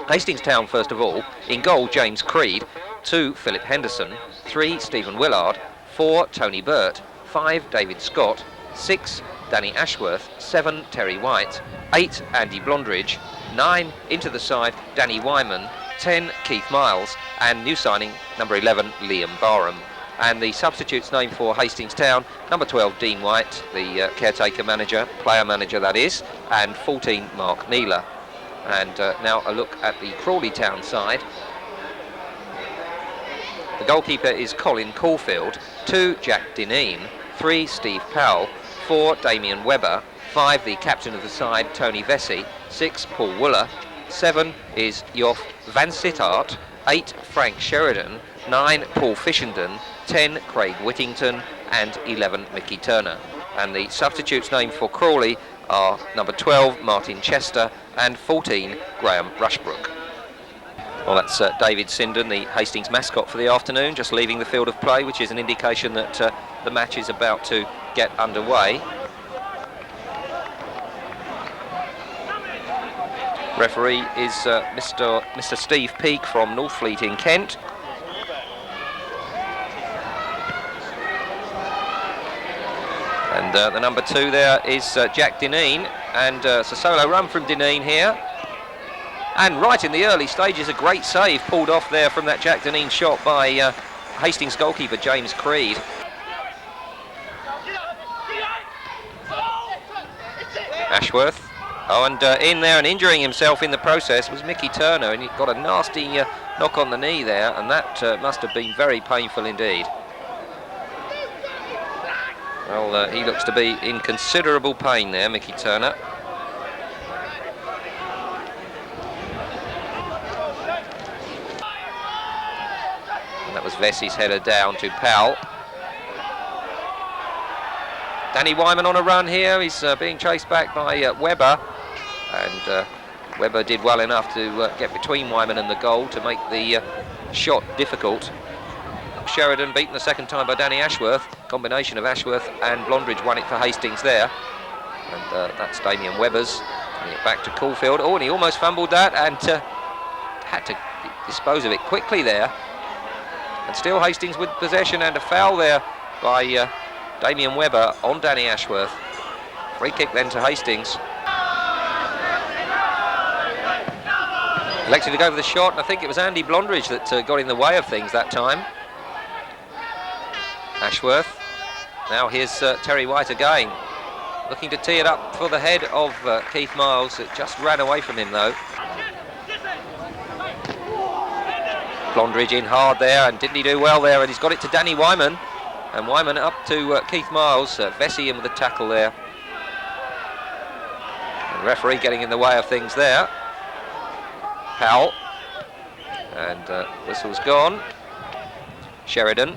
Hastings Town, first of all. In goal, James Creed. 2, Philip Henderson. 3, Stephen Willard. 4, Tony Burt. 5, David Scott. 6, Danny Ashworth. 7, Terry White. 8, Andy Blondrage. 9, into the side, Danny Wyman. 10, Keith Miles. And new signing, number 11, Liam Barham. And the substitutes named for Hastings Town, number 12, Dean White, the caretaker manager, player manager that is, and 14, Mark Neeler. And now a look at the Crawley Town side. The goalkeeper is Colin Caulfield. 2, Jack Dineen. 3, Steve Powell. 4, Damien Webber. 5, the captain of the side, Tony Vesey. 6, Paul Wooler. 7 is Joff Van Sittart. 8, Frank Sheridan. 9, Paul Fishenden. 10, Craig Whittington. And 11, Mickey Turner. And the substitutes named for Crawley are number 12, Martin Chester, and 14, Graham Rushbrook. Well, that's David Sinden, the Hastings mascot for the afternoon, just leaving the field of play, which is an indication that the match is about to get underway. Referee is Mr. Steve Peake from Northfleet in Kent. And the number 2 there is Jack Dineen, and it's a solo run from Dineen here. And right in the early stages, a great save pulled off there from that Jack Dineen shot by Hastings goalkeeper James Creed. Ashworth. Oh, and in there and injuring himself in the process was Mickey Turner, and he got a nasty knock on the knee there, and that must have been very painful indeed. Well, he looks to be in considerable pain there, Mickey Turner. And that was Vesey's header down to Powell. Danny Wyman on a run here. He's being chased back by Webber. And Webber did well enough to get between Wyman and the goal to make the shot difficult. Sheridan beaten the second time by Danny Ashworth. Combination of Ashworth and Blondrage won it for Hastings there. And that's Damien Webber's. Getting it back to Caulfield. Oh, and he almost fumbled that and had to dispose of it quickly there. And still Hastings with possession, and a foul there by Damien Webber on Danny Ashworth. Free kick then to Hastings. Elected to go for the shot, and I think it was Andy Blondrage that got in the way of things that time. Ashworth. Now here's Terry White again, looking to tee it up for the head of Keith Miles. It just ran away from him though. Blondrage in hard there, and didn't he do well there? And he's got it to Danny Wyman, and Wyman up to Keith Miles. Vesey in with the tackle there. And the referee getting in the way of things there. Powell, and whistle's gone. Sheridan.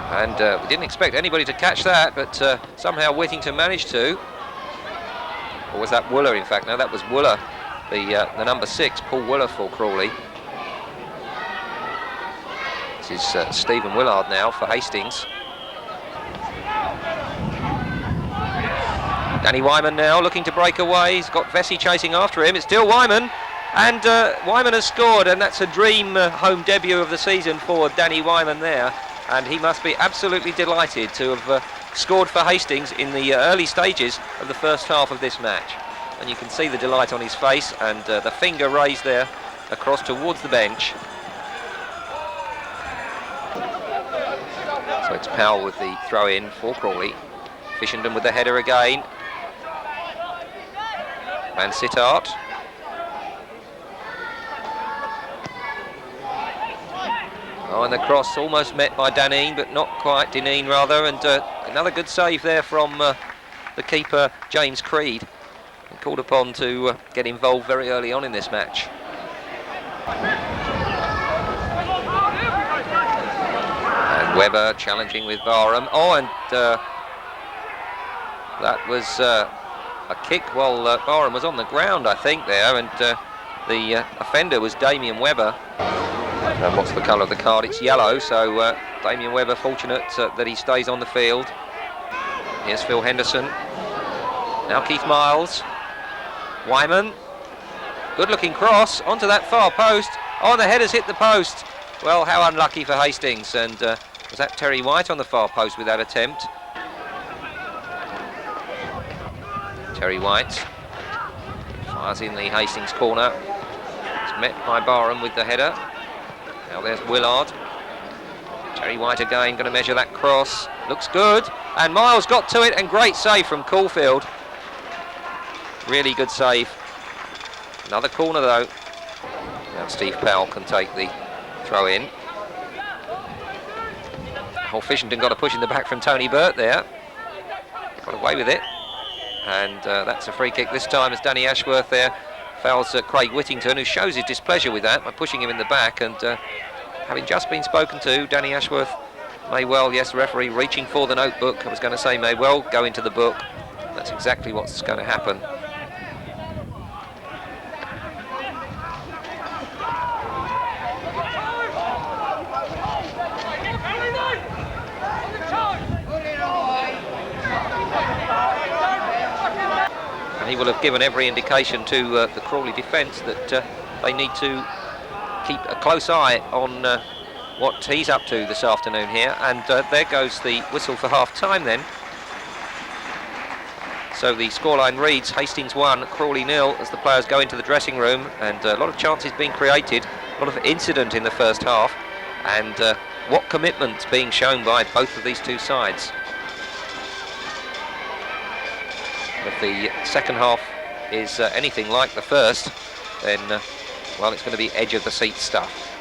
And we didn't expect anybody to catch that, but somehow Whittington managed to. Or was that Wooler, in fact? No, that was Wooler, the number 6, Paul Wooler for Crawley. This is Stephen Willard now for Hastings. Danny Wyman now looking to break away. He's got Vesey chasing after him. It's still Wyman, and Wyman has scored, and that's a dream home debut of the season for Danny Wyman there. And he must be absolutely delighted to have scored for Hastings in the early stages of the first half of this match. And you can see the delight on his face, and the finger raised there across towards the bench. So it's Powell with the throw in for Crawley. Fishenden with the header again. Van Sittart. Oh, and the cross almost met by Dineen, but not quite. Dineen rather, and another good save there from the keeper James Creed, called upon to get involved very early on in this match. And Webber challenging with Barham. Oh, and that was a kick while Barham was on the ground, I think, there, and the offender was Damien Webber. And what's the colour of the card? It's yellow, so Damien Webber fortunate that he stays on the field. Here's Phil Henderson. Now Keith Miles. Wyman, good looking cross onto that far post. Oh, the header's hit the post. Well, how unlucky for Hastings, and was that Terry White on the far post with that attempt? Terry White fires in the Hastings corner. It's met by Barham with the header. Now there's Willard. Terry White again, going to measure that cross. Looks good, and Miles got to it, and great save from Caulfield. Really good save. Another corner though. Now Steve Powell can take the throw in. Fishington got a push in the back from Tony Burt there. Got away with it. And that's a free kick this time as Danny Ashworth there fouls Craig Whittington, who shows his displeasure with that by pushing him in the back. And having just been spoken to, Danny Ashworth may well, yes, the referee reaching for the notebook. I was going to say may well go into the book. That's exactly what's going to happen. And he will have given every indication to the Crawley defence that they need to keep a close eye on what he's up to this afternoon here. And there goes the whistle for half-time then. So the scoreline reads Hastings 1, Crawley 0 as the players go into the dressing room, and a lot of chances being created, a lot of incident in the first half, and what commitment being shown by both of these two sides. If the second half is anything like the first, then, well, it's going to be edge of the seat stuff.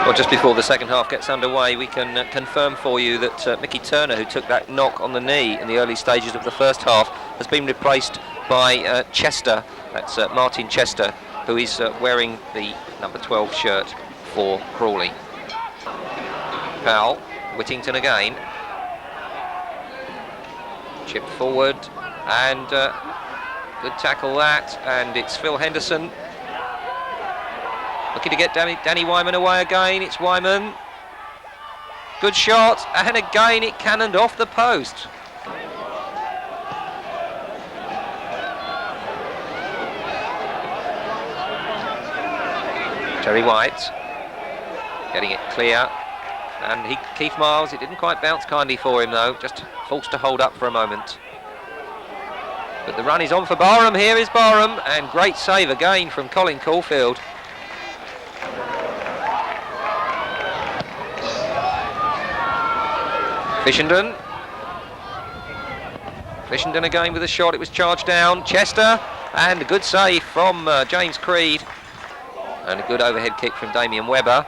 Well, just before the second half gets underway, we can confirm for you that Mickey Turner, who took that knock on the knee in the early stages of the first half, has been replaced by Chester. That's Martin Chester, who is wearing the number 12 shirt for Crawley. Powell, Whittington again. Chip forward, and good tackle that, and it's Phil Henderson. Looking to get Danny Wyman away again. It's Wyman. Good shot, and again it cannoned off the post. Terry White getting it clear, and Keith Miles, it didn't quite bounce kindly for him though, just forced to hold up for a moment. But the run is on for Barham. Here is Barham, and great save again from Colin Caulfield. Fishenden again with a shot, it was charged down. Chester, and a good save from James Creed. And a good overhead kick from Damien Webber.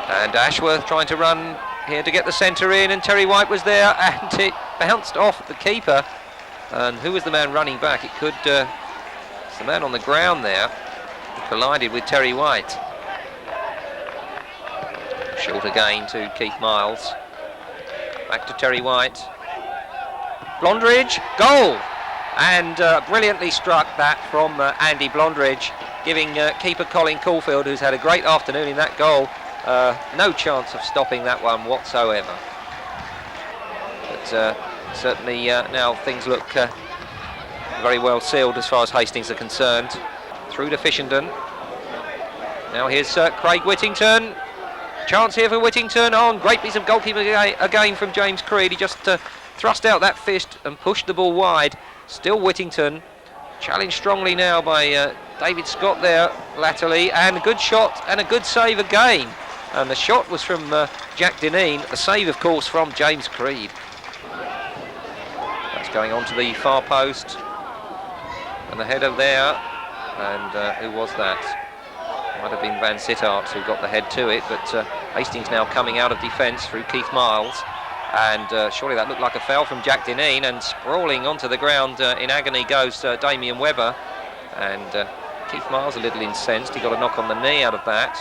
And Ashworth trying to run here to get the centre in, and Terry White was there, and it bounced off the keeper. And who was the man running back? It could, it's the man on the ground there, who collided with Terry White. Short again to Keith Miles. Back to Terry White. Blondrage, goal! And brilliantly struck that from Andy Blondrage, giving keeper Colin Caulfield, who's had a great afternoon in that goal, no chance of stopping that one whatsoever. But certainly now things look very well sealed as far as Hastings are concerned. Through to Fishenden. Now here's Craig Whittington. Chance here for Whittington. On, great piece of goalkeeping again from James Creed. He just thrust out that fist and pushed the ball wide. Still Whittington, challenged strongly now by David Scott there latterly, and a good shot and a good save again. And the shot was from Jack Dineen, the save of course from James Creed. That's going on to the far post, and the header there, and who was that? Might have been Van Sittart who got the head to it, but Hastings now coming out of defence through Keith Miles. And surely that looked like a foul from Jack Dineen, and sprawling onto the ground in agony goes Damien Webber. And Keith Miles a little incensed, he got a knock on the knee out of that.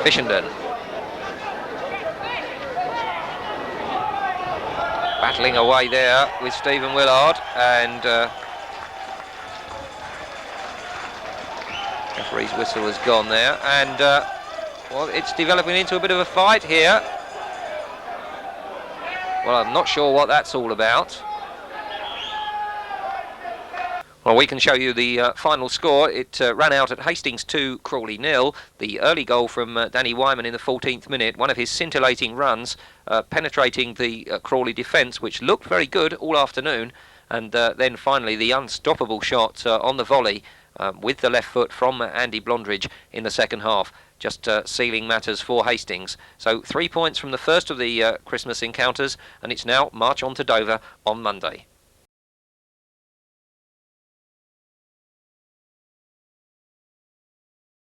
Fishenden. battling away there with Stephen Willard, and referee's whistle has gone there, and well, it's developing into a bit of a fight here. Well, I'm not sure what that's all about. Well, we can show you the final score. It ran out at Hastings 2, Crawley 0. The early goal from Danny Wyman in the 14th minute, one of his scintillating runs, penetrating the Crawley defence, which looked very good all afternoon. And then finally the unstoppable shot on the volley with the left foot from Andy Blondrage in the second half, just sealing matters for Hastings. So 3 points from the first of the Christmas encounters, and it's now march on to Dover on Monday.